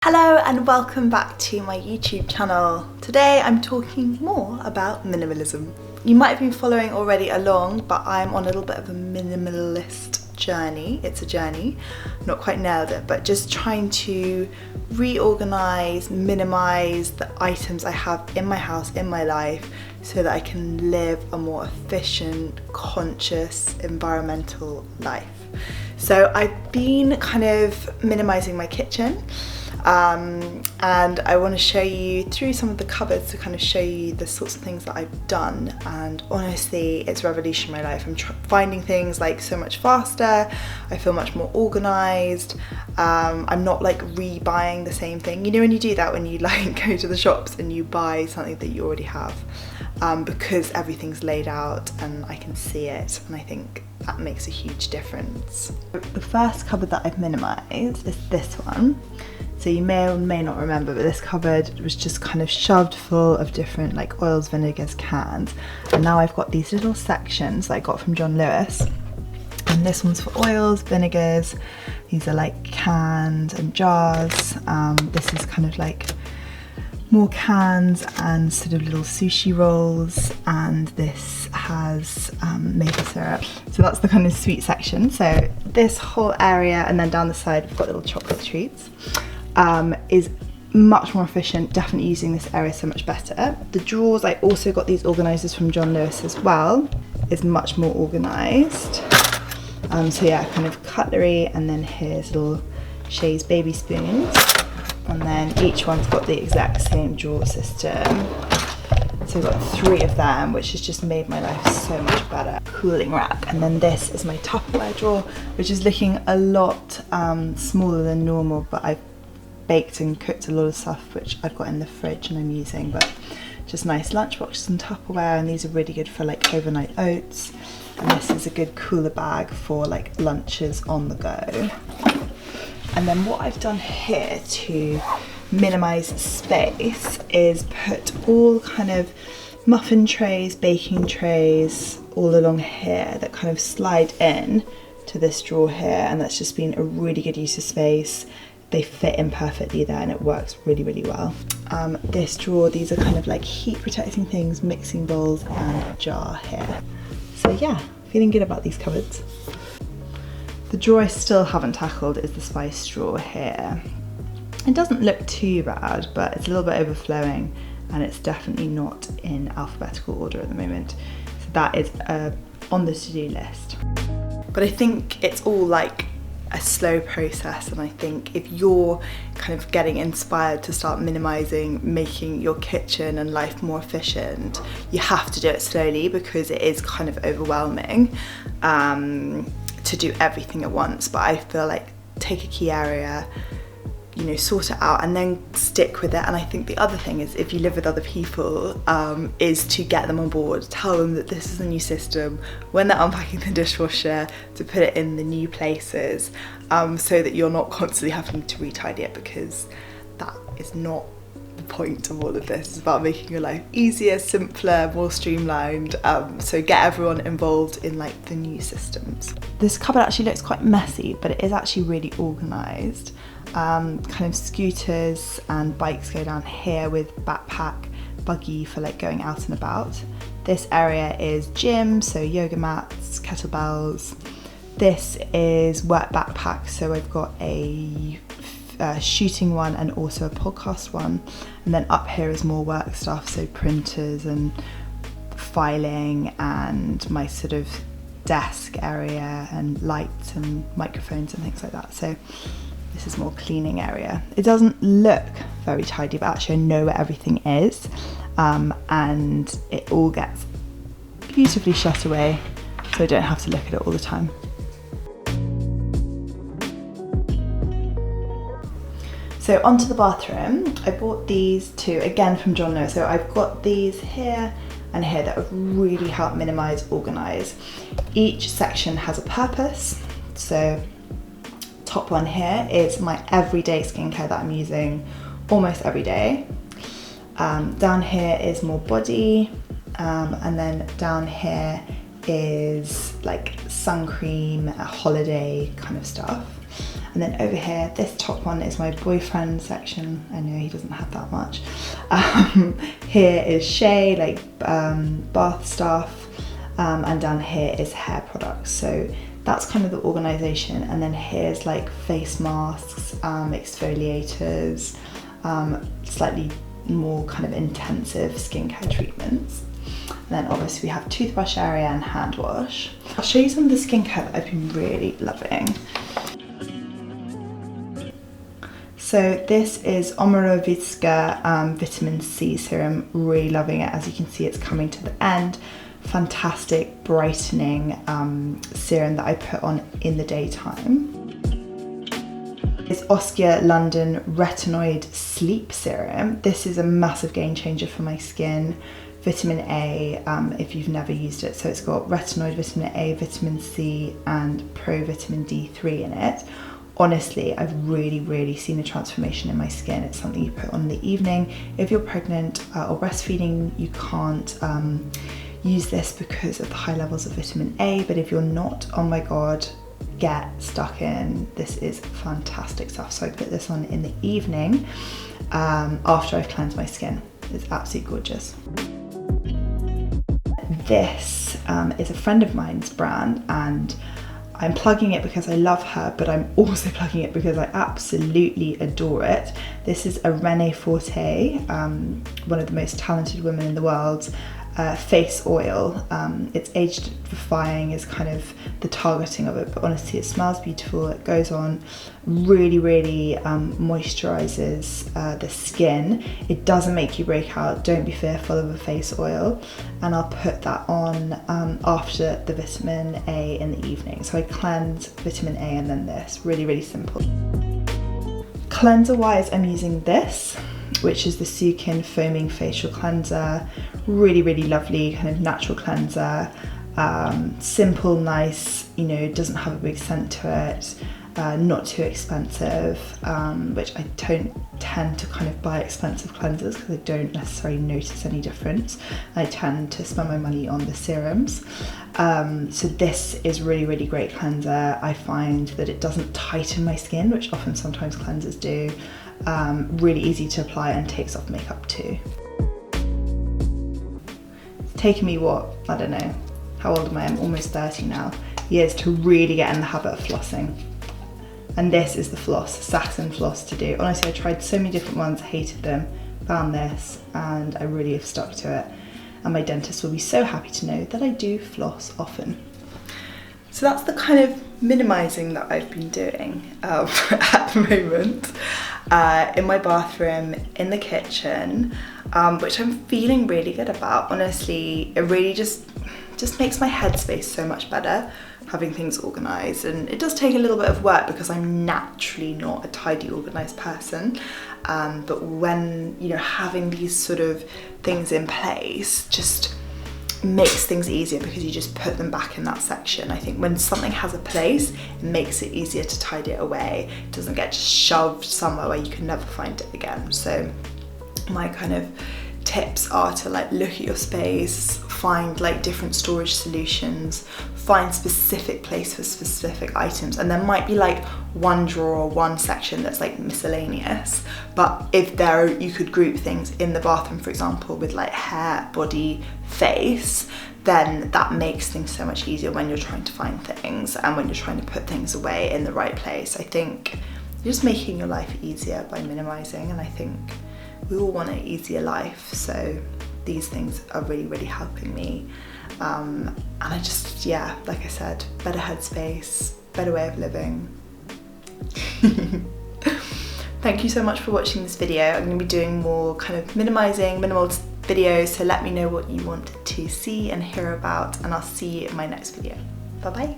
Hello and welcome back to my YouTube channel. Today I'm talking more about minimalism. You might have been following already along, but I'm on a little bit of a minimalist journey. It's a journey, not quite nailed it, but just trying to reorganize, minimize the items I have in my house, in my life, so that I can live a more efficient, conscious, environmental life. So I've been kind of minimizing my kitchen. And I want to show you through some of the cupboards to kind of show you the sorts of things that I've done, and honestly it's revolutionized my life. I'm finding things like so much faster, I feel much more organized, I'm not like rebuying the same thing. You know when you do that, when you like go to the shops and you buy something that you already have, because everything's laid out and I can see it, and I think that makes a huge difference. The first cupboard that I've minimized is this one. So you may or may not remember, but this cupboard was just kind of shoved full of different like oils, vinegars, cans. And now I've got these little sections that I got from John Lewis. And this one's for oils, vinegars. These are like cans and jars. This is kind of like more cans and sort of little sushi rolls, and this has maple syrup. So that's the kind of sweet section. So this whole area, and then down the side we've got little chocolate treats, is much more efficient. Definitely using this area so much better. The drawers, I also got these organisers from John Lewis as well, is much more organised. So yeah, kind of cutlery, and then here's little Shay's baby spoons. And then each one's got the exact same drawer system. So I've got 3 of them, which has just made my life so much better. Cooling rack. And then this is my Tupperware drawer, which is looking a lot smaller than normal, but I've baked and cooked a lot of stuff which I've got in the fridge and I'm using, but just nice lunchboxes and Tupperware, and these are really good for like overnight oats. And this is a good cooler bag for like lunches on the go. And then what I've done here to minimize space is put all kind of muffin trays, baking trays all along here that kind of slide in to this drawer here, and that's just been a really good use of space. They fit in perfectly there and it works really, really well. This drawer, these are kind of like heat protecting things, mixing bowls and a jar here. So yeah, feeling good about these cupboards. The drawer I still haven't tackled is the spice drawer here. It doesn't look too bad, but it's a little bit overflowing and it's definitely not in alphabetical order at the moment. So that is on the to-do list. But I think it's all like a slow process, and I think if you're kind of getting inspired to start minimizing, making your kitchen and life more efficient, you have to do it slowly, because it is kind of overwhelming to do everything at once. But I feel like take a key area, you know, sort it out and then stick with it. And I think the other thing is, if you live with other people, is to get them on board, tell them that this is a new system, when they're unpacking the dishwasher, to put it in the new places, so that you're not constantly having to retidy it, because that is not the point of all of this. It's about making your life easier, simpler, more streamlined. So get everyone involved in like the new systems. This cupboard actually looks quite messy, but it is actually really organised. Kind of scooters and bikes go down here, with backpack, buggy for like going out and about. This area is gym, so yoga mats, kettlebells. This is work backpack, so I've got a shooting one and also a podcast one. And then up here is more work stuff, so printers and filing, and my sort of desk area and lights and microphones and things like that. So this is more cleaning area. It doesn't look very tidy, but actually I know where everything is, and it all gets beautifully shut away, so I don't have to look at it all the time. So onto the bathroom. I bought these 2 again from John Lewis. So I've got these here and here that have really helped minimize, organize. Each section has a purpose. So top one here is my everyday skincare that I'm using almost every day. Down here is more body, and then down here is like sun cream, holiday kind of stuff. And then over here, this top one is my boyfriend section. I know he doesn't have that much. Here is Shea, like bath stuff, and down here is hair products. So that's kind of the organization. And then here's like face masks, exfoliators, slightly more kind of intensive skincare treatments. And then obviously we have toothbrush area and hand wash. I'll show you some of the skincare that I've been really loving. So this is Omorovicza Vitamin C serum. Really loving it. As you can see, it's coming to the end. Fantastic brightening serum that I put on in the daytime. It's Oskia London Retinoid Sleep Serum. This is a massive game changer for my skin. Vitamin A, if you've never used it. So it's got retinoid, vitamin A, vitamin C, and pro vitamin D3 in it. Honestly, I've really seen a transformation in my skin. It's something you put on in the evening. If you're pregnant or breastfeeding, you can't use this because of the high levels of vitamin A, but if you're not, oh my God, get stuck in. This is fantastic stuff. So I put this on in the evening after I've cleansed my skin. It's absolutely gorgeous. This is a friend of mine's brand, and I'm plugging it because I love her, but I'm also plugging it because I absolutely adore it. This is Irene Forte, one of the most talented women in the world, face oil. It's aged Defying is kind of the targeting of it, but honestly it smells beautiful. It goes on, really moisturizes the skin. It doesn't make you break out. Don't be fearful of a face oil. And I'll put that on after the vitamin A in the evening. So I cleanse, vitamin A, and then this. Really simple. Cleanser wise, I'm using this, which is the Sukin foaming facial cleanser. Really lovely kind of natural cleanser. Simple, nice, you know, doesn't have a big scent to it, not too expensive, which I don't tend to kind of buy expensive cleansers because I don't necessarily notice any difference. I tend to spend my money on the serums. So this is really great cleanser. I find that it doesn't tighten my skin, which often sometimes cleansers do. Really easy to apply and takes off makeup too. It's taken me what, I don't know, how old am I? I'm almost 30 now, years to really get in the habit of flossing. And this is the floss, Satin floss to do. Honestly, I tried so many different ones, hated them, found this, and I really have stuck to it. And my dentist will be so happy to know that I do floss often. So that's the kind of minimizing that I've been doing at the moment in my bathroom, in the kitchen, which I'm feeling really good about. Honestly, it really just makes my headspace so much better, having things organized. And it does take a little bit of work because I'm naturally not a tidy, organized person. But when, you know, having these sort of things in place just makes things easier because you just put them back in that section. I think when something has a place, it makes it easier to tidy it away. It doesn't get just shoved somewhere where you can never find it again. So my kind of tips are to like look at your space, find like different storage solutions, find specific place for specific items, and there might be like one drawer, one section that's like miscellaneous, but if there you could group things in the bathroom, for example, with like hair, body, face, then that makes things so much easier when you're trying to find things and when you're trying to put things away in the right place. I think you're just making your life easier by minimizing, and I think we all want an easier life, so these things are really helping me. And I just, yeah, like I said, better headspace, better way of living. Thank you so much for watching this video. I'm going to be doing more kind of minimizing, minimal videos, so let me know what you want to see and hear about, and I'll see you in my next video. Bye bye.